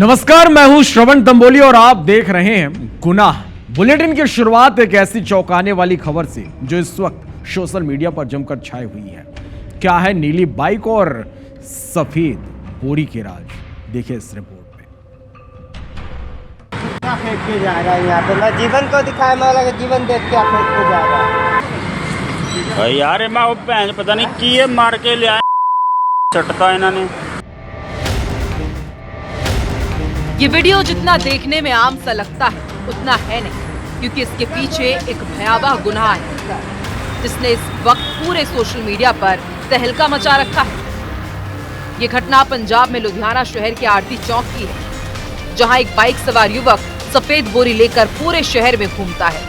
नमस्कार, मैं हूं श्रवण तंबोली और आप देख रहे हैं गुनाह। बुलेटिन की शुरुआत एक ऐसी चौंकाने वाली खबर से जो इस वक्त सोशल मीडिया पर जमकर छाई हुई है। क्या है नीली बाइक और सफेद बोरी के राज, देखिए इस रिपोर्ट में। क्या फेंक के जा रहा है यहाँ पे? मैं जीवन को दिखाया, मैं लगा जीवन देख के फेंक के जा रहा है यार। मैं वो भैन पता नहीं की है मार के ले आया चटका इन्होंने। ये वीडियो जितना देखने में आम सा लगता है उतना है नहीं, क्योंकि इसके पीछे एक भयावह गुनाह है जिसने इस वक्त पूरे सोशल मीडिया पर तहलका मचा रखा है। ये घटना पंजाब में लुधियाना शहर के आरती चौक की है, जहां एक बाइक सवार युवक सफेद बोरी लेकर पूरे शहर में घूमता है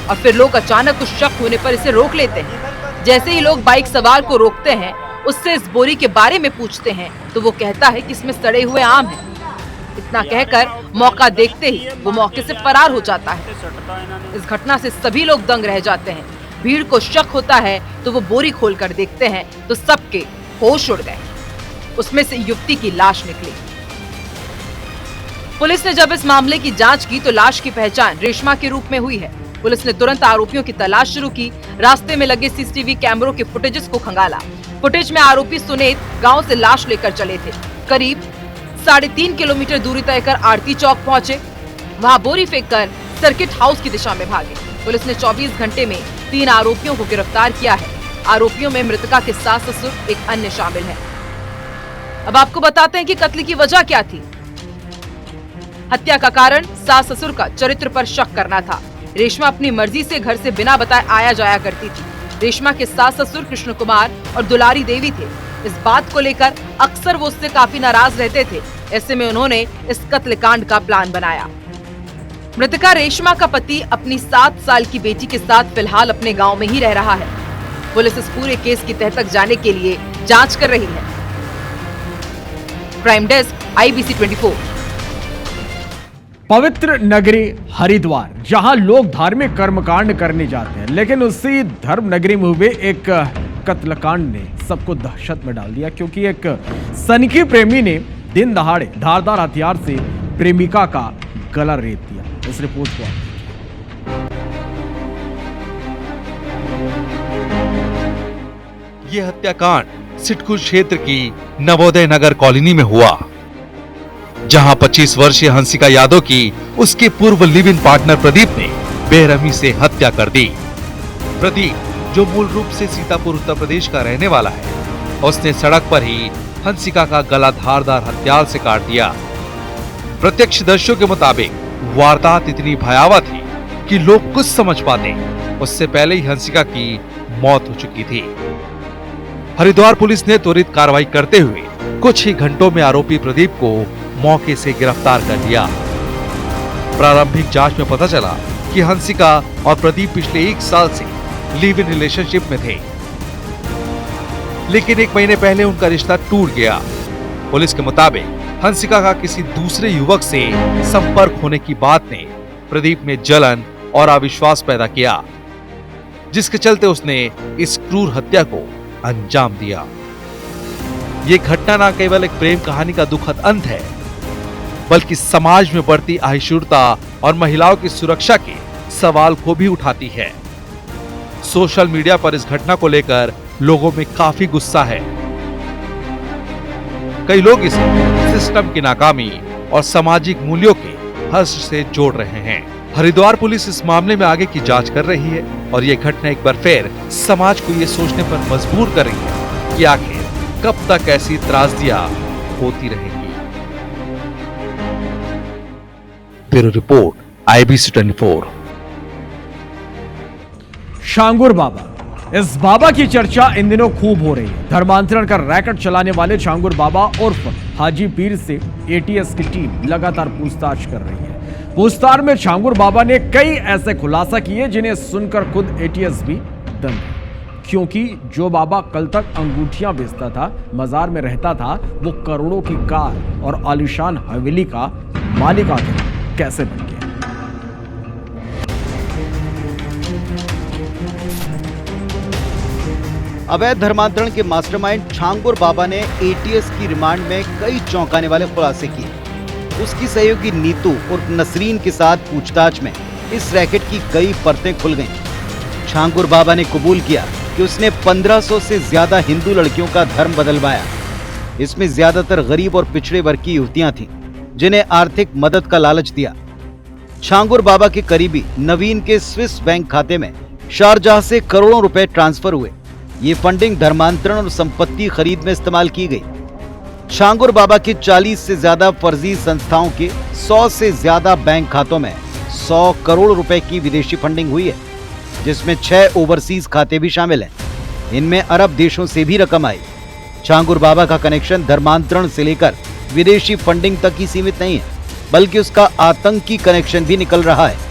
और फिर लोग अचानक कुछ शक होने पर इसे रोक लेते हैं। जैसे ही लोग बाइक सवार को रोकते हैं, उससे इस बोरी के बारे में पूछते हैं तो वो कहता है कि इसमें सड़े हुए आम हैं। इतना कहकर मौका देखते ही वो मौके से फरार हो जाता है। इस घटना से सभी लोग दंग रह जाते हैं। भीड़ को शक होता है तो वो बोरी खोलकर देखते हैं तो सबके होश उड़ गए। उसमें से युवती की लाश निकली। पुलिस ने जब इस मामले की जांच की तो लाश की पहचान रेशमा के रूप में हुई है। पुलिस ने तुरंत आरोपियों की तलाश शुरू की। रास्ते में लगे सीसीटीवी कैमरों के फुटेजेस को खंगाला। फुटेज में आरोपी सुनेत गाँव से लाश लेकर चले थे। करीब 3.5 किलोमीटर दूरी तय कर आरती चौक पहुंचे। वहां बोरी फेंककर सर्किट हाउस की दिशा में भागे। पुलिस ने 24 घंटे में 3 आरोपियों को गिरफ्तार किया है। आरोपियों में मृतका के सास ससुर एक अन्य शामिल है। अब आपको बताते हैं कि कत्ल की वजह क्या थी। हत्या का कारण सास ससुर का चरित्र पर शक करना था। रेशमा अपनी मर्जी से घर से बिना बताए आया जाया करती थी। रेशमा के सास ससुर कृष्ण कुमार और दुलारी देवी थे। इस बात को लेकर अक्सर वो उससे काफी नाराज रहते थे। ऐसे में उन्होंने इस कत्लकांड का प्लान बनाया। मृतका रेशमा का पति अपनी 7 साल की बेटी के साथ फिलहाल अपने गांव में ही रह रहा है। पुलिस इस पूरे केस की तह तक जाने के लिए जांच कर रही है। Crime desk, IBC 24। पवित्र नगरी हरिद्वार, जहां लोग धार्मिक कर्मकांड करने जाते हैं, लेकिन उसी धर्म नगरी में हुए एक कत्लकांड ने सबको दहशत में डाल दिया, क्योंकि एक सनकी प्रेमी ने दिन दहाड़े धारदार हथियार से प्रेमिका का गला रेत दिया। इस रिपोर्ट को यह हत्याकांड सिडकुल क्षेत्र की नवोदय नगर कॉलोनी में हुआ, जहां 25 वर्षीय हंसिका यादव की उसके पूर्व लिव इन पार्टनर प्रदीप ने बेरहमी से हत्या कर दी। प्रदीप, जो मूल रूप से सीतापुर उत्तर प्रदेश का रहने वाला है, उसने सड़क पर ही हंसिका का गला धारदार हथियार से काट दिया। प्रत्यक्षदर्शियों के मुताबिक वारदात इतनी भयावह थी कि लोग कुछ समझ पाते उससे पहले ही हंसिका की मौत हो चुकी थी। हरिद्वार पुलिस ने त्वरित कार्रवाई करते हुए कुछ ही घंटों में आरोपी प्रदीप को मौके से गिरफ्तार कर लिया। प्रारंभिक जांच में पता चला कि हंसिका और प्रदीप पिछले 1 साल से लिव इन रिलेशनशिप में थे, लेकिन 1 महीने पहले उनका रिश्ता टूट गया। पुलिस के मुताबिक हंसिका का किसी दूसरे युवक से संपर्क होने की बात ने प्रदीप में जलन और अविश्वास पैदा किया, जिसके चलते उसने इस क्रूर हत्या को अंजाम दिया। ये घटना न केवल एक प्रेम कहानी का दुखद अंत है, बल्कि समाज में बढ़ती अहिष्णुता और महिलाओं की सुरक्षा के सवाल को भी उठाती है। सोशल मीडिया पर इस घटना को लेकर लोगों में काफी गुस्सा है। कई लोग इसे सिस्टम की नाकामी और सामाजिक मूल्यों के हर्ष से जोड़ रहे हैं। हरिद्वार पुलिस इस मामले में आगे की जांच कर रही है और ये घटना एक बार फिर समाज को ये सोचने पर मजबूर कर रही है कि आखिर कब तक ऐसी त्रासदियां होती रहेंगी। Bureau report, IBC 24। शांगुर बाबा, इस बाबा की चर्चा इन दिनों खूब हो रही है। धर्मांतरण का रैकेट चलाने वाले शांगुर बाबा उर्फ हाजी पीर से ATS की टीम लगातार पूछताछ कर रही है। पूछताछ में शांगुर बाबा ने कई ऐसे खुलासा किए जिन्हें सुनकर खुद ATS भी दंग है, क्योंकि जो बाबा कल तक अंगूठियां बेचता था, मजार में रहता था, वो करोड़ों की कार और आलीशान हवेली का मालिक आखिर कैसे बन गया। अवैध धर्मांतरण के मास्टरमाइंड छांगुर बाबा ने ATS की रिमांड में कई चौंकाने वाले खुलासे किए। उसकी सहयोगी नीतू और नसरीन के साथ पूछताछ में इस रैकेट की कई परतें खुल गईं। छांगुर बाबा ने कबूल किया कि उसने 1500 से ज्यादा हिंदू लड़कियों का धर्म बदलवाया। इसमें ज्यादातर गरीब और पिछड़े वर्ग की युवतियां थीं, जिन्हें आर्थिक मदद का लालच दिया। छांगुर बाबा के करीबी नवीन के स्विस बैंक खाते में शारजाह से करोड़ों रुपए ट्रांसफर हुए। ये फंडिंग धर्मांतरण और संपत्ति खरीद में इस्तेमाल की गई। छांगुर बाबा के 40 से ज्यादा फर्जी संस्थाओं के 100 से ज्यादा बैंक खातों में 100 करोड़ रुपए की विदेशी फंडिंग हुई है, जिसमें 6 ओवरसीज खाते भी शामिल हैं। इनमें अरब देशों से भी रकम आई। छांगुर बाबा का कनेक्शन धर्मांतरण से लेकर विदेशी फंडिंग तक ही सीमित नहीं है, बल्कि उसका आतंकी कनेक्शन भी निकल रहा है।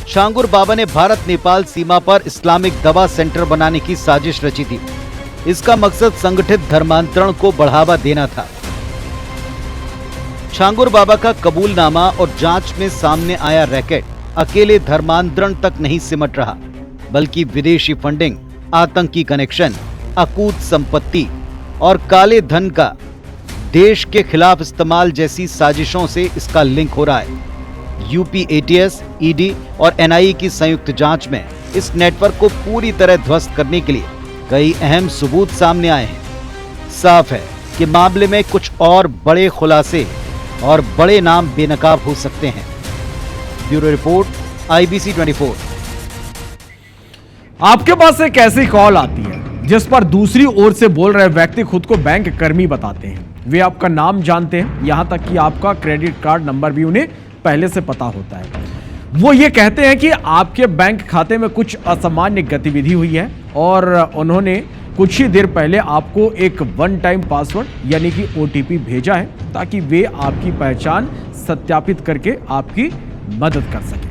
छांगुर बाबा ने भारत नेपाल सीमा पर इस्लामिक दवा सेंटर बनाने की साजिश रची थी। इसका मकसद संगठित धर्मांतरण को बढ़ावा देना था। छांगुर बाबा का कबूलनामा और जांच में सामने आया रैकेट अकेले धर्मांतरण तक नहीं सिमट रहा, बल्कि विदेशी फंडिंग, आतंकी कनेक्शन, अकूत संपत्ति और काले धन का देश के खिलाफ इस्तेमाल जैसी साजिशों से इसका लिंक हो रहा है। यूपी एटीएस, ईडी और एनआईए की संयुक्त जांच में इस नेटवर्क को पूरी तरह ध्वस्त करने के लिए कई अहम सबूत सामने आए हैं। साफ है कि मामले में कुछ और बड़े खुलासे और बड़े नाम बेनकाब हो सकते हैं। Bureau report, IBC 24। आपके पास एक ऐसी कॉल आती है जिस पर दूसरी ओर से बोल रहे व्यक्ति खुद को बैंक कर्मी बताते हैं। वे आपका नाम जानते हैं, यहां तक कि आपका क्रेडिट कार्ड नंबर भी उन्हें पहले से पता होता है। वो ये कहते हैं कि आपके बैंक खाते में कुछ असामान्य गतिविधि हुई है और उन्होंने कुछ ही देर पहले आपको एक वन टाइम पासवर्ड यानी कि OTP भेजा है, ताकि वे आपकी पहचान सत्यापित करके आपकी मदद कर सके।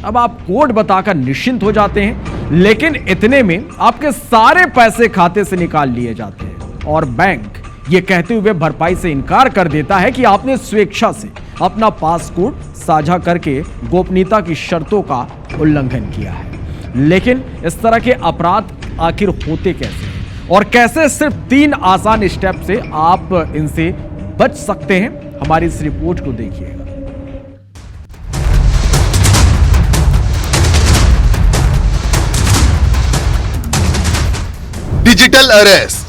अब आप कोड बताकर निश्चिंत हो जाते हैं, लेकिन इतने में आपके सारे पैसे खाते से निकाल लिए जाते हैं और बैंक ये कहते हुए भरपाई से इनकार कर देता है कि आपने स्वेच्छा से अपना पासकोड साझा करके गोपनीयता की शर्तों का उल्लंघन किया है। लेकिन इस तरह के अपराध आखिर होते कैसे हैं और कैसे सिर्फ 3 आसान स्टेप से आप इनसे बच सकते हैं, हमारी इस रिपोर्ट को देखिएगा। Digital arrest,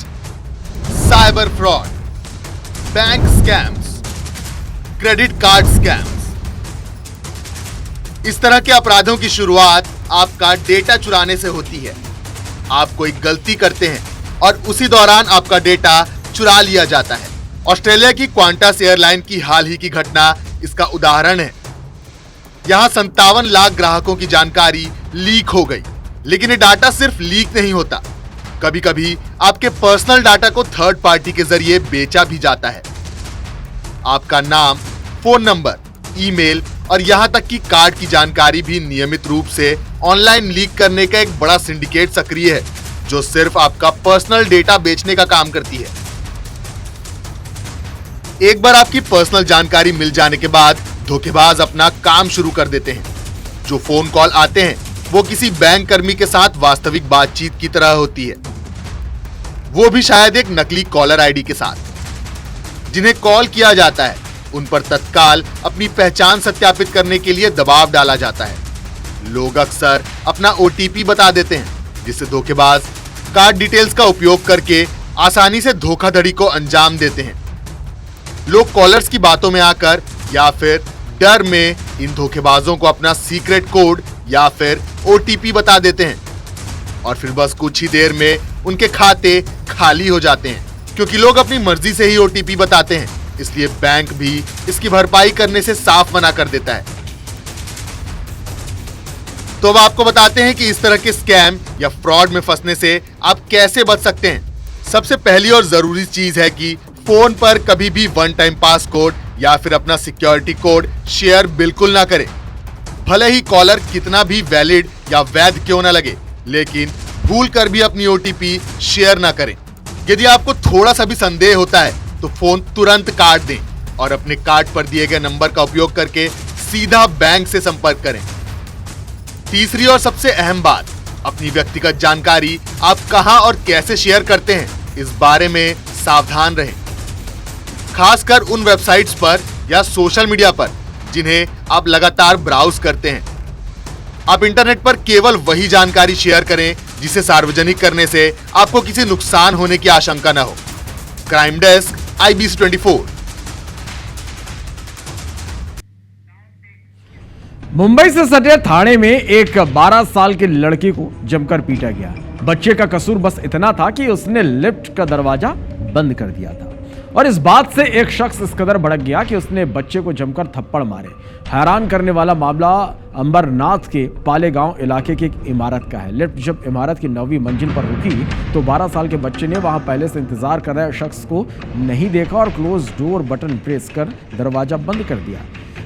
cyber fraud, bank scams, credit card scams. इस तरह के अपराधों की शुरुआत आपका डेटा चुराने से होती है। आप कोई गलती करते हैं और उसी दौरान आपका डेटा चुरा लिया जाता है। ऑस्ट्रेलिया की क्वांटास एयरलाइन की हाल ही की घटना इसका उदाहरण है। यहां 57 लाख ग्राहकों की जानकारी लीक हो गई। लेकिन ये डाटा सिर्फ लीक नहीं होता, कभी कभी आपके पर्सनल डाटा को थर्ड पार्टी के जरिए बेचा भी जाता है। आपका नाम, फोन नंबर, ईमेल और यहां तक कि कार्ड की जानकारी भी नियमित रूप से ऑनलाइन लीक करने का एक बड़ा सिंडिकेट सक्रिय है, जो सिर्फ आपका पर्सनल डेटा बेचने का काम करती है। एक बार आपकी पर्सनल जानकारी मिल जाने के बाद धोखेबाज अपना काम शुरू कर देते हैं। जो फोन कॉल आते हैं वो किसी बैंक कर्मी के साथ वास्तविक बातचीत की तरह होती है, वो भी शायद एक नकली कॉलर आईडी के साथ। जिन्हें कॉल किया जाता है उन पर तत्काल अपनी पहचान सत्यापित करने के लिए दबाव डाला जाता है। लोग अक्सर अपना OTP बता देते हैं, जिससे धोखेबाज कार्ड डिटेल्स का उपयोग करके आसानी से धोखाधड़ी को अंजाम देते हैं। लोग कॉलर्स की बातों में आकर या फिर डर में इन धोखेबाजों को अपना सीक्रेट कोड या फिर OTP बता देते हैं और फिर बस कुछ ही देर में उनके खाते खाली हो जाते हैं। क्योंकि लोग अपनी मर्जी से ही OTP बताते हैं, इसलिए बैंक भी इसकी भरपाई करने से साफ मना कर देता है। तो अब आपको बताते हैं कि इस तरह के स्कैम या फ्रॉड में फंसने से आप कैसे बच सकते हैं। सबसे पहली और जरूरी चीज है कि फोन पर कभी भी वन टाइम पासकोड या फिर अपना सिक्योरिटी कोड शेयर बिल्कुल ना करें। भले ही कॉलर कितना भी वैलिड या वैध क्यों ना लगे, लेकिन भूल कर भी अपनी OTP शेयर ना करें। यदि आपको थोड़ा सा भी संदेह होता है तो फोन तुरंत काट दें और अपने कार्ड पर दिए गए नंबर का उपयोग करके सीधा बैंक से संपर्क करें। तीसरी और सबसे अहम बात, अपनी व्यक्तिगत जानकारी आप कहां और कैसे शेयर करते हैं, इस बारे में सावधान रहें। खासकर उन वेबसाइट्स पर या सोशल मीडिया पर, जिन्हें आप लगातार ब्राउज करते हैं। आप इंटरनेट पर केवल वही जानकारी शेयर करें जिसे सार्वजनिक करने से आपको किसी नुकसान होने की आशंका न हो। Crime desk, IBC 24। मुंबई से सटे थाने में एक 12 साल के लड़की को जमकर पीटा गया। बच्चे का कसूर बस इतना था कि उसने लिफ्ट का दरवाजा बंद कर दिया था और इस बात से एक शख्स इस कदर भड़क गया कि उसने बच्चे को जमकर थप्पड़ मारे। हैरान करने वाला मामला अंबरनाथ के पालेगांव इलाके की एक इमारत का है। लिफ्ट जब इमारत की 9वीं मंजिल पर रुकी तो 12 साल के बच्चे ने वहां पहले से इंतजार कर रहे शख्स को नहीं देखा और क्लोज डोर बटन प्रेस कर दरवाजा बंद कर दिया।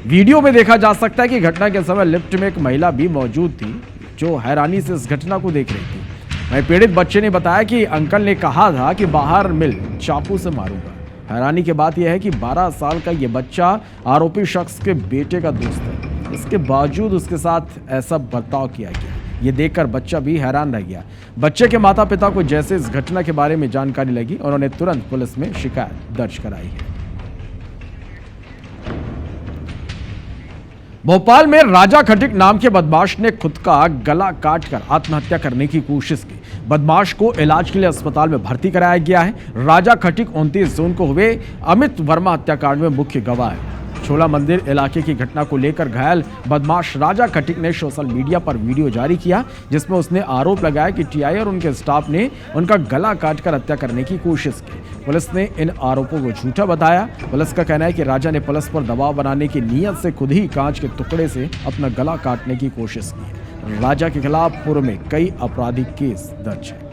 वीडियो में देखा जा सकता है कि घटना के समय लिफ्ट में एक महिला भी मौजूद थी जो हैरानी से इस घटना को देख रही थी। वहीं पीड़ित बच्चे ने बताया कि अंकल ने कहा था कि बाहर मिल, चाकू से मारूंगा। हैरानी की बात यह है कि 12 साल का यह बच्चा आरोपी शख्स के बेटे का दोस्त है। इसके बावजूद उसके साथ ऐसा बर्ताव किया गया। ये देखकर बच्चा भी हैरान रह गया। बच्चे के माता पिता को जैसे इस घटना के बारे में जानकारी लगी, उन्होंने तुरंत पुलिस में शिकायत दर्ज कराई है। भोपाल में राजा खटिक नाम के बदमाश ने खुद का गला काटकर आत्महत्या करने की कोशिश की। बदमाश को इलाज के लिए अस्पताल में भर्ती कराया गया है। राजा खटिक 29 जून को हुए अमित वर्मा हत्याकांड में मुख्य गवाह है। छोला मंदिर इलाके की घटना को लेकर घायल बदमाश राजा खटिक ने सोशल मीडिया पर वीडियो जारी किया, जिसमें उसने आरोप लगाया कि टीआई और उनके स्टाफ ने उनका गला काटकर हत्या करने की कोशिश की। पुलिस ने इन आरोपों को झूठा बताया। पुलिस का कहना है कि राजा ने पुलिस पर दबाव बनाने की नीयत से खुद ही कांच के टुकड़े से अपना गला काटने की कोशिश की है। राजा के खिलाफ पूर्व में कई आपराधिक केस दर्ज है।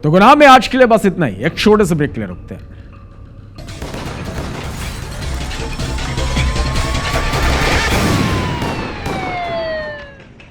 तो गुनाह में आज के लिए बस इतना ही। एक छोटे से ब्रेक के लिए रुकते हैं।